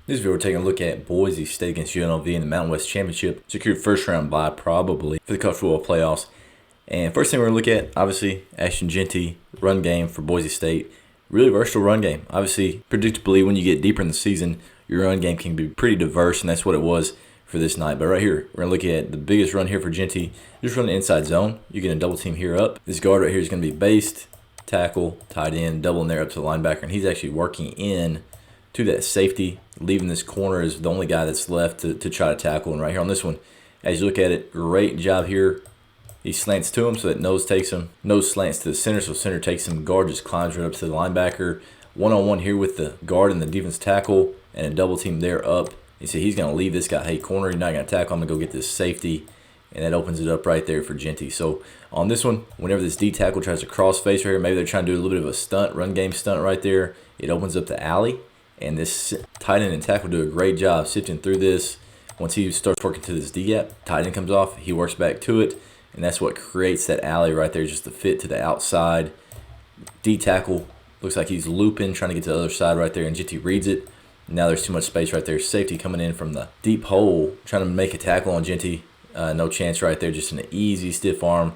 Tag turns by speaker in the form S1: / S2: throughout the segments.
S1: This video we're taking a look at Boise State against UNLV in the Mountain West Championship. Secured first round bye probably for the college football playoffs. And first thing we're going to look at, obviously, Ashten Jeanty run game for Boise State. Really versatile run game. Obviously, predictably, when you get deeper in the season, your run game can be pretty diverse, and that's what it was for this night. But right here, we're going to look at the biggest run here for Jeanty. Just run the inside zone. You're going to double team here up. This guard right here is going to be based, tackle, tight end, doubling there up to the linebacker, and he's actually working in to that safety, leaving this corner as the only guy that's left to try to tackle. And right here on this one, as you look at it, great job here. He slants to him so that nose takes him. Nose slants to the center, so center takes him. Guard just climbs right up to the linebacker. One-on-one here with the guard and the defense tackle, and a double team there up. You see he's going to leave this guy, hey, corner, you're not going to tackle. I'm going to go get this safety, and that opens it up right there for Jeanty. So on this one, whenever this D tackle tries to cross face right here, maybe they're trying to do a little bit of a stunt, run game stunt right there, it opens up the alley. And this tight end and tackle do a great job sifting through this. Once he starts working to this D-gap, tight end comes off, he works back to it, and that's what creates that alley right there, just the fit to the outside. D-tackle looks like he's looping, trying to get to the other side right there, and Jeanty reads it. Now there's too much space right there. Safety coming in from the deep hole, trying to make a tackle on Jeanty. No chance right there, just an easy stiff arm.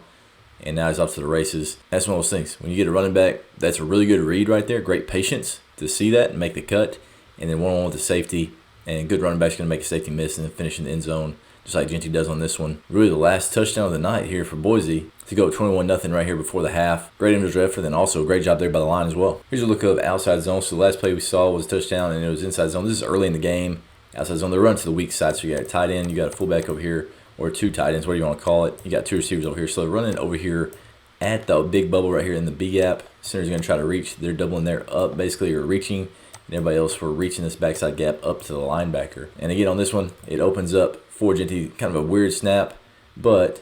S1: And now he's off to the races. That's one of those things. When you get a running back, that's a really good read right there. Great patience to see that and make the cut. And then one-on-one with the safety. And good running back's going to make a safety miss and then finish in the end zone, just like Jeanty does on this one. Really the last touchdown of the night here for Boise to go 21-0 right here before the half. Great individual effort, and also great job there by the line as well. Here's a look of outside zone. So the last play we saw was a touchdown, and it was inside zone. This is early in the game. Outside zone, they run to the weak side. So you got a tight end, you got a fullback over here, or two tight ends, whatever you want to call it. You got two receivers over here. So they're running over here at the big bubble right here in the B gap. Center's going to try to reach. They're doubling there up, basically, or reaching. And everybody else for reaching this backside gap up to the linebacker. And again, on this one, it opens up for Jeanty. Kind of a weird snap, but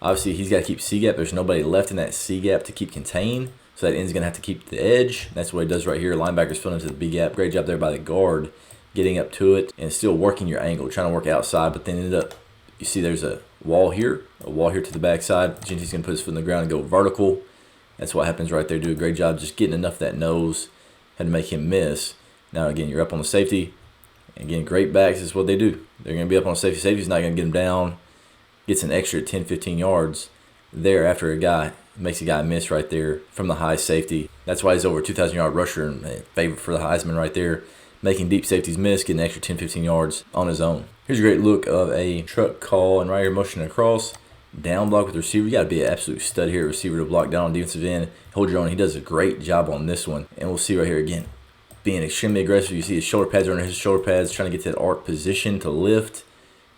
S1: obviously he's got to keep C gap. There's nobody left in that C gap to keep contained. So that end's going to have to keep the edge. That's what he does right here. Linebacker's filling into the B gap. Great job there by the guard getting up to it and still working your angle, trying to work outside, but then ended up, you see there's a wall here to the backside. Jeanty's going to put his foot in the ground and go vertical. That's what happens right there. Do a great job just getting enough of that nose. Had to make him miss. Now, again, you're up on the safety. Again, great backs is what they do. They're going to be up on safety. Safety's not going to get him down. Gets an extra 10, 15 yards there after a guy. Makes a guy miss right there from the high safety. That's why he's over a 2,000-yard rusher and favorite for the Heisman right there. Making deep safeties miss, getting an extra 10, 15 yards on his own. Here's a great look of a truck call, and right here motioning across. Down block with the receiver. You got to be an absolute stud here, receiver to block down on defensive end. Hold your own. He does a great job on this one. And we'll see right here again. Being extremely aggressive. You see his shoulder pads are under his shoulder pads, trying to get to that arc position to lift.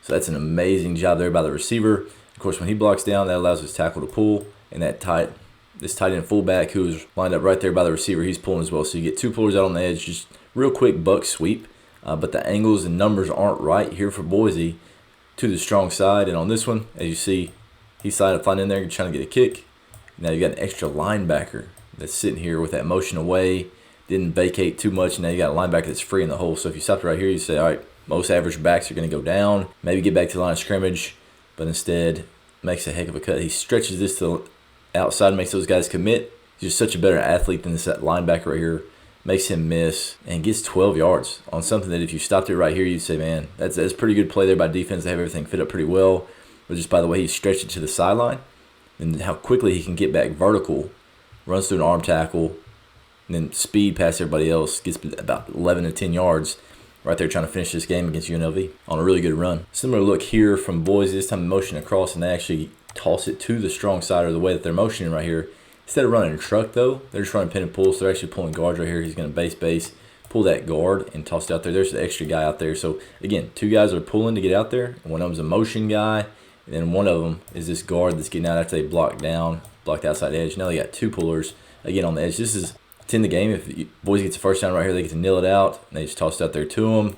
S1: So that's an amazing job there by the receiver. Of course, when he blocks down, that allows his tackle to pull. And this tight end fullback who is lined up right there by the receiver, he's pulling as well. So you get two pullers out on the edge, just real quick buck sweep. But the angles and numbers aren't right here for Boise to the strong side. And on this one, as you see, he's sliding flying in there, trying to get a kick. Now you got an extra linebacker that's sitting here with that motion away. Didn't vacate too much. Now you got a linebacker that's free in the hole. So if you stopped right here, you say, all right, most average backs are going to go down. Maybe get back to the line of scrimmage, but instead makes a heck of a cut. He stretches this to the outside, makes those guys commit. He's just such a better athlete than this linebacker right here. Makes him miss and gets 12 yards on something that if you stopped it right here, you'd say, man, that's pretty good play there by defense. They have everything fit up pretty well. But just by the way he stretched it to the sideline and how quickly he can get back vertical, runs through an arm tackle, and then speed past everybody else, gets about 11 to 10 yards right there trying to finish this game against UNLV on a really good run. Similar look here from Boise. This time motion across, and they actually toss it to the strong side, or the way that they're motioning right here. Instead of running a truck, though, they're just running pin and pull, so they're actually pulling guards right here. He's going to base, pull that guard, and toss it out there. There's the extra guy out there. So, again, two guys are pulling to get out there, and one of them's a motion guy, and then one of them is this guard that's getting out after they blocked the outside edge. Now they got two pullers, again, on the edge. This is, it's in the game. If Boise gets the first down right here, they get to kneel it out, and they just toss it out there to them.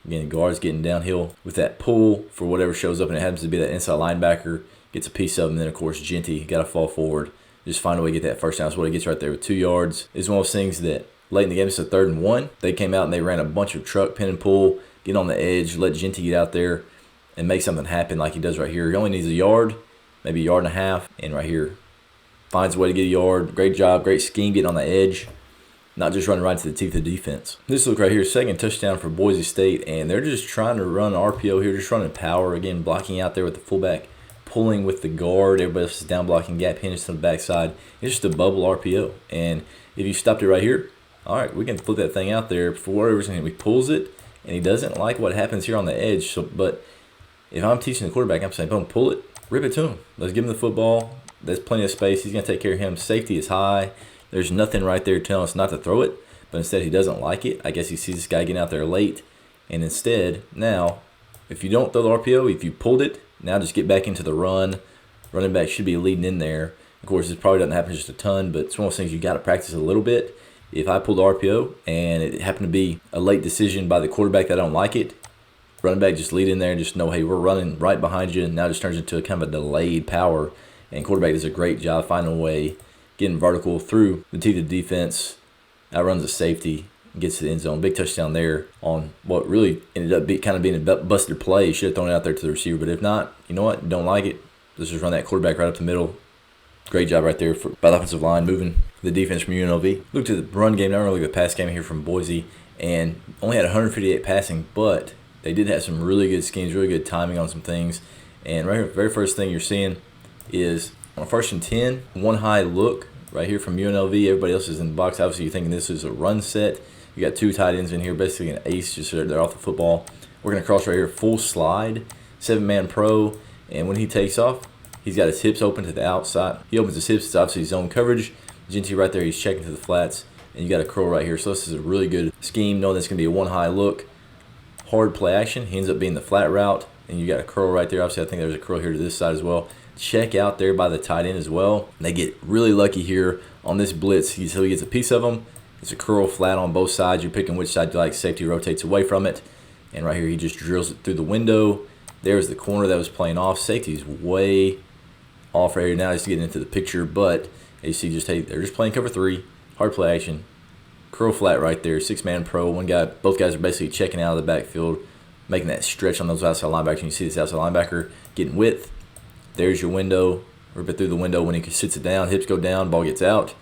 S1: Again, the guard's getting downhill with that pull for whatever shows up, and it happens to be that inside linebacker, gets a piece of them. And then, of course, Jeanty got to fall forward. Just find a way to get that first down. That's what he gets right there with 2 yards. It's one of those things that late in the game, it's a 3rd and 1. They came out and they ran a bunch of truck, pin and pull, get on the edge, let Jeanty get out there and make something happen like he does right here. He only needs a yard, maybe a yard and a half, and right here finds a way to get a yard. Great job, great scheme getting on the edge. not just running right to the teeth of the defense. This look right here, second touchdown for Boise State, and they're just trying to run RPO here, just running power. Again, blocking out there with the fullback, pulling with the guard. Everybody else is down blocking, gap hinges to the backside. It's just a bubble RPO. And if you stopped it right here, all right, we can flip that thing out there. For whatever reason, he pulls it, and he doesn't like what happens here on the edge. So, but if I'm teaching the quarterback, I'm saying, boom, pull it, rip it to him. Let's give him the football. There's plenty of space. He's going to take care of him. Safety is high. There's nothing right there telling us not to throw it, but instead he doesn't like it. I guess he sees this guy getting out there late, and instead, now, if you don't throw the RPO, if you pulled it, now just get back into the run. Running back should be leading in there. Of course, this probably doesn't happen just a ton, but it's one of those things you got to practice a little bit. If I pulled the RPO and it happened to be a late decision by the quarterback that I don't like it, running back just lead in there and just know, hey, we're running right behind you. And now it just turns into a kind of a delayed power, and quarterback does a great job finding a way, getting vertical through the teeth of the defense, outruns the safety, gets to the end zone. Big touchdown there on what really ended up kind of being a busted play. He should have thrown it out there to the receiver, but if not, you know what? Don't like it. Let's just run that quarterback right up the middle. Great job right there by the offensive line, moving the defense from UNLV. Looked at the run game, not really the pass game here from Boise, and only had 158 passing, but they did have some really good schemes, really good timing on some things. And right here, the very first thing you're seeing is on 1st and 10, one high look right here from UNLV. Everybody else is in the box. Obviously, you're thinking this is a run set. You got two tight ends in here, basically an ace, just so they're off the football. We're going to cross right here, full slide, 7-man pro, and when he takes off, he's got his hips open to the outside. He opens his hips. It's obviously zone coverage. Jeanty right there, he's checking to the flats, and you got a curl right here. So this is a really good scheme, knowing that's going to be a one high look. Hard play action. He ends up being the flat route, and you got a curl right there. Obviously, I think there's a curl here to this side as well. Check out there by the tight end as well. They get really lucky here on this blitz. So he gets a piece of them. It's a curl flat on both sides. You're picking which side you like. Safety rotates away from it. And right here, he just drills it through the window. There's the corner that was playing off. Safety's way off right here. Now he's getting into the picture, but you see just, hey, they're just playing cover 3. Hard play action. Curl flat right there. 6-man pro. One guy, both guys are basically checking out of the backfield, making that stretch on those outside linebackers. And you see this outside linebacker getting width. There's your window. Rip it through the window when he sits it down. Hips go down. Ball gets out.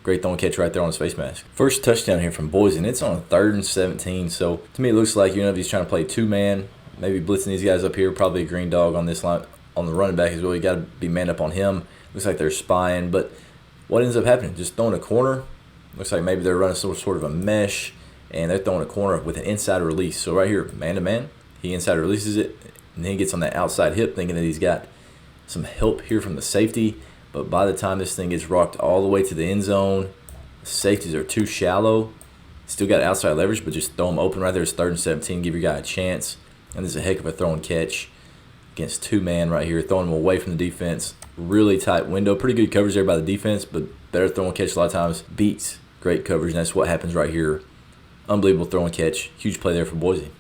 S1: Great throwing catch right there on his face mask. First touchdown here from Boise, and it's on 3rd and 17. So to me, it looks like he's trying to play 2-man, maybe blitzing these guys up here. Probably a green dog on this line on the running back as well. You got to be manned up on him. Looks like they're spying, but what ends up happening? Just throwing a corner. Looks like maybe they're running some sort of a mesh, and they're throwing a corner with an inside release. So right here, man to man, he inside releases it, and then he gets on that outside hip, thinking that he's got some help here from the safety. But by the time this thing gets rocked all the way to the end zone, the safeties are too shallow. Still got outside leverage, but just throw them open right there. It's 3rd and 17. Give your guy a chance. And this is a heck of a throw and catch against 2-man right here, throwing them away from the defense. Really tight window. Pretty good coverage there by the defense, but better throw and catch a lot of times beats great coverage, and that's what happens right here. Unbelievable throw and catch. Huge play there for Boise.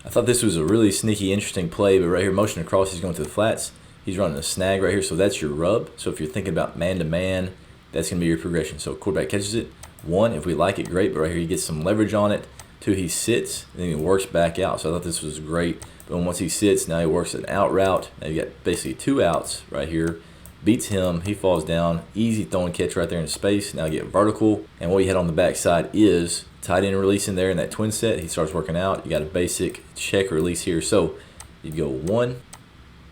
S1: I thought this was a really sneaky, interesting play, but right here, motion across, he's going to the flats. He's running a snag right here, so that's your rub. So if you're thinking about man-to-man, that's going to be your progression. So quarterback catches it. 1, if we like it, great, but right here he gets some leverage on it. 2, he sits, and then he works back out. So I thought this was great. But once he sits, now he works an out route. Now you got basically 2 outs right here. Beats him, he falls down. Easy throw and catch right there in space. Now get vertical. And what you had on the backside is tight end release in there in that twin set. He starts working out. You got a basic check release here. So you go 1,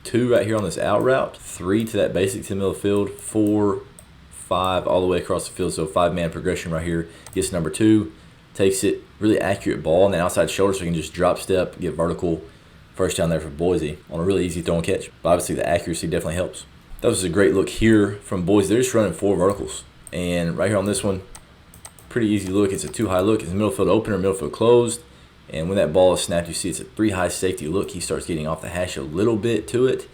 S1: 2 right here on this out route, 3 to that basic to the middle of the field, 4, 5 all the way across the field. So 5-man progression right here. Gets number 2, takes it, really accurate ball on the outside shoulder, so you can just drop step, get vertical. First down there for Boise on a really easy throw and catch. But obviously the accuracy definitely helps. That was a great look here from Boise. They're just running 4 verticals. And right here on this one, pretty easy look. It's a 2 high look. It's middle field open or middle field closed. And when that ball is snapped, you see it's a 3 high safety look. He starts getting off the hash a little bit to it.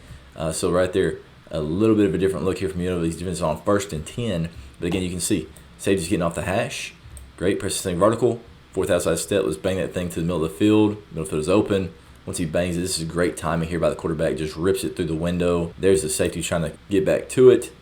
S1: So right there, a little bit of a different look here from these defenses on 1st and 10. But again, you can see safety's getting off the hash. Great, press this thing vertical. 4th outside step. Let's bang that thing to the middle of the field. Middle field is open. Once he bangs it, this is great timing here by the quarterback. Just rips it through the window. There's the safety trying to get back to it.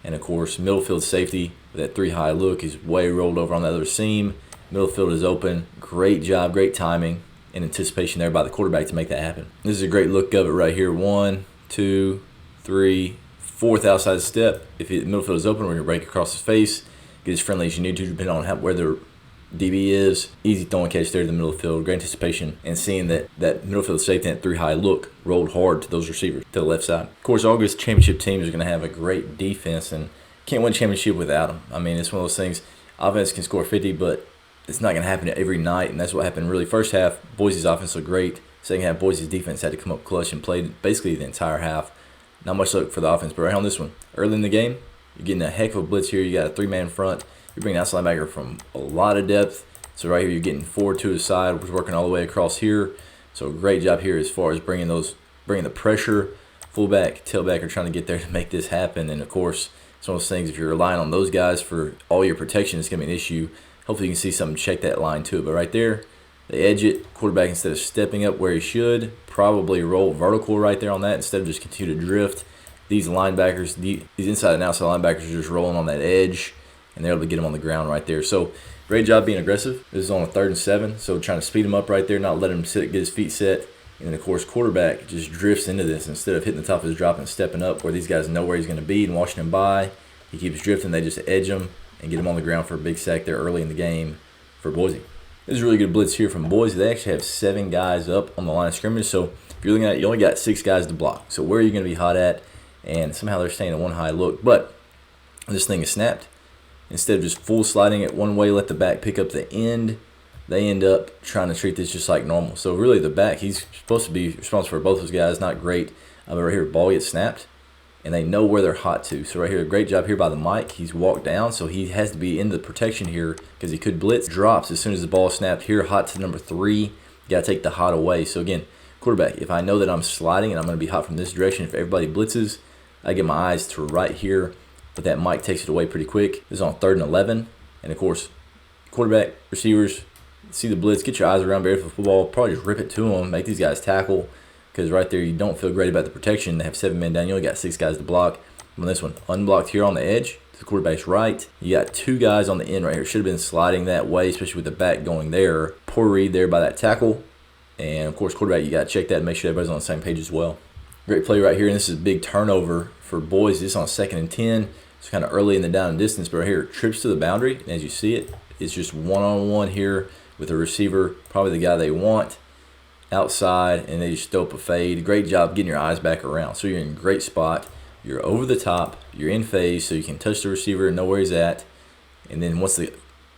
S1: And of course, middle field safety with that 3 high look is way rolled over on the other seam. Middle field is open. Great job, great timing and anticipation there by the quarterback to make that happen. This is a great look of it right here. 1, 2, 3, 4th outside step. If the middle field is open, we're going to break across his face. Get as friendly as you need to, depending on where the DB is. Easy throwing catch there to the middle of the field. Great anticipation and seeing that middle field safety and that 3 high look rolled hard to those receivers to the left side. Of course, all good championship teams are going to have a great defense and can't win a championship without them. I mean, it's one of those things. Offense can score 50, but it's not going to happen every night, and that's what happened really. First half, Boise's offense looked great. Second half, Boise's defense had to come up clutch and played basically the entire half. Not much luck for the offense, but right on this one. Early in the game, you're getting a heck of a blitz here. You got a 3-man front. You're bringing outside linebacker from a lot of depth. So right here, you're getting 4 to the side, was working all the way across here. So great job here as far as bringing the pressure. Fullback, tailback are trying to get there to make this happen. And of course, it's one of those things, if you're relying on those guys for all your protection, it's going to be an issue. Hopefully you can see something check that line too. But right there, they edge it. Quarterback, instead of stepping up where he should, probably roll vertical right there on that instead of just continue to drift. These linebackers, these inside and outside linebackers are just rolling on that edge, and they're able to get them on the ground right there. So great job being aggressive. This is on a 3rd and 7, so trying to speed him up right there, not let him sit, get his feet set. And then, of course, quarterback just drifts into this instead of hitting the top of his drop and stepping up where these guys know where he's going to be and watching him by. He keeps drifting. They just edge him and get him on the ground for a big sack there early in the game for Boise. This is a really good blitz here from Boise. They actually have 7 guys up on the line of scrimmage. So if you're looking at it, you only got 6 guys to block. So where are you going to be hot at? And somehow they're staying at 1 high look. But this thing is snapped. Instead of just full sliding it one way, let the back pick up the end, they end up trying to treat this just like normal. So really the back, he's supposed to be responsible for both those guys. Not great. But right here, ball gets snapped, and they know where they're hot to. So right here, great job here by the Mike. He's walked down, so he has to be in the protection here because he could blitz. Drops as soon as the ball is snapped here, hot to number 3. You got to take the hot away. So again, quarterback, if I know that I'm sliding and I'm going to be hot from this direction, if everybody blitzes, I get my eyes to right here, but that Mike takes it away pretty quick. This is on 3rd and 11, and of course, quarterback, receivers, see the blitz, get your eyes around, be ready for the football, probably just rip it to them, make these guys tackle, because right there you don't feel great about the protection. They have 7 men down, you only got 6 guys to block. On this one, unblocked here on the edge, to the quarterback's right. You got 2 guys on the end right here. Should have been sliding that way, especially with the back going there. Poor read there by that tackle. And of course, quarterback, you got to check that and make sure everybody's on the same page as well. Great play right here, and this is a big turnover for Boise. This is on 2nd and 10. It's kind of early in the down and distance, but right here, trips to the boundary. And as you see it, it's just one-on-one here with a receiver, probably the guy they want, outside, and they just throw up a fade. Great job getting your eyes back around. So you're in a great spot. You're over the top. You're in phase, so you can touch the receiver and know where he's at. And then once the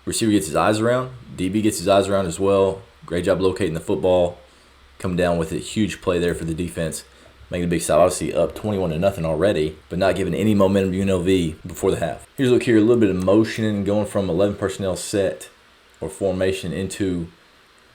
S1: receiver gets his eyes around, DB gets his eyes around as well. Great job locating the football. Come down with a huge play there for the defense. Making a big stop, obviously up 21-0 already, but not giving any momentum to UNLV before the half. Here's a look here, a little bit of motion going from 11 personnel set or formation into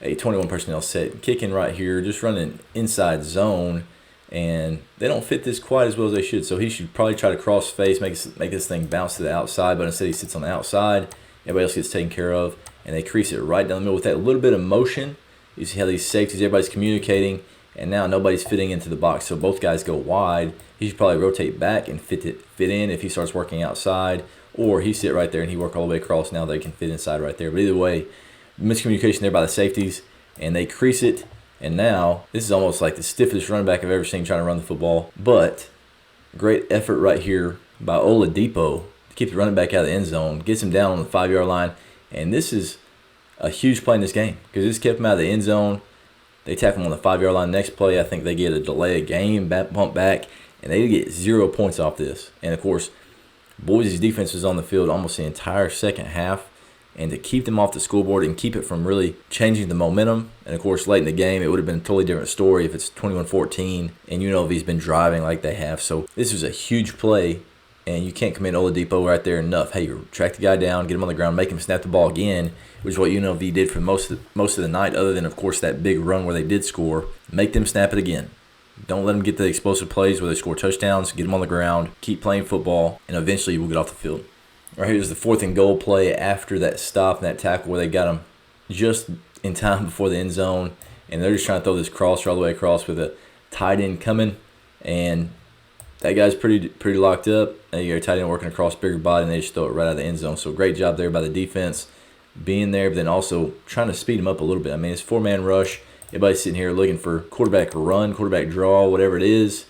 S1: a 21 personnel set. Kicking right here, just running inside zone, and they don't fit this quite as well as they should. So he should probably try to cross face, make this thing bounce to the outside, but instead he sits on the outside. Everybody else gets taken care of, and they crease it right down the middle with that little bit of motion. You see how these safeties, everybody's communicating. And now nobody's fitting into the box, so both guys go wide. He should probably rotate back and fit in if he starts working outside, or he sit right there and he work all the way across. Now they can fit inside right there. But either way, miscommunication there by the safeties, and they crease it. And now this is almost like the stiffest running back I've ever seen trying to run the football. But great effort right here by Oladipo to keep the running back out of the end zone, gets him down on the 5-yard line. And this is a huge play in this game because this kept him out of the end zone. They tackle him on the 5-yard line. Next play, I think they get a delay of game, bump back, and they get 0 points off this. And, of course, Boise's defense was on the field almost the entire second half. And to keep them off the scoreboard and keep it from really changing the momentum, and, of course, late in the game, it would have been a totally different story if it's 21-14 and UNLV's been driving like they have. So this was a huge play, and you can't commit Oladipo right there enough. Hey, you track the guy down, get him on the ground, make him snap the ball again, which is what UNLV did for most of the night, other than, of course, that big run where they did score. Make them snap it again. Don't let them get the explosive plays where they score touchdowns. Get them on the ground. Keep playing football, and eventually we'll get off the field. Right here's the 4th and goal play after that stop and that tackle where they got him just in time before the end zone, and they're just trying to throw this crosser all the way across with a tight end coming, and that guy's pretty locked up. And you got a tight end working across bigger body, and they just throw it right out of the end zone. So great job there by the defense being there, but then also trying to speed him up a little bit. I mean, it's 4-man rush. Everybody's sitting here looking for quarterback run, quarterback draw, whatever it is.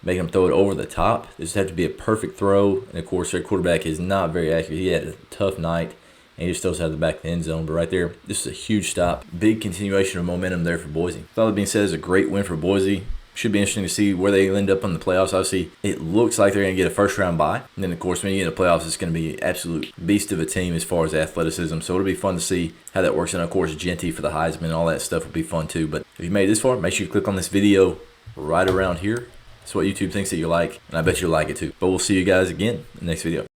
S1: Make him throw it over the top. This would have to be a perfect throw. And, of course, their quarterback is not very accurate. He had a tough night. and he just throws out the back of the end zone. But right there, this is a huge stop. Big continuation of momentum there for Boise. With all that being said, it's a great win for Boise. Should be interesting to see where they end up on the playoffs. Obviously, it looks like they're going to get a first-round bye. And then, of course, when you get in the playoffs, it's going to be an absolute beast of a team as far as athleticism. So it'll be fun to see how that works. And, of course, Jeanty for the Heisman and all that stuff will be fun, too. But if you made it this far, make sure you click on this video right around here. That's what YouTube thinks that you like, and I bet you'll like it, too. But we'll see you guys again in the next video.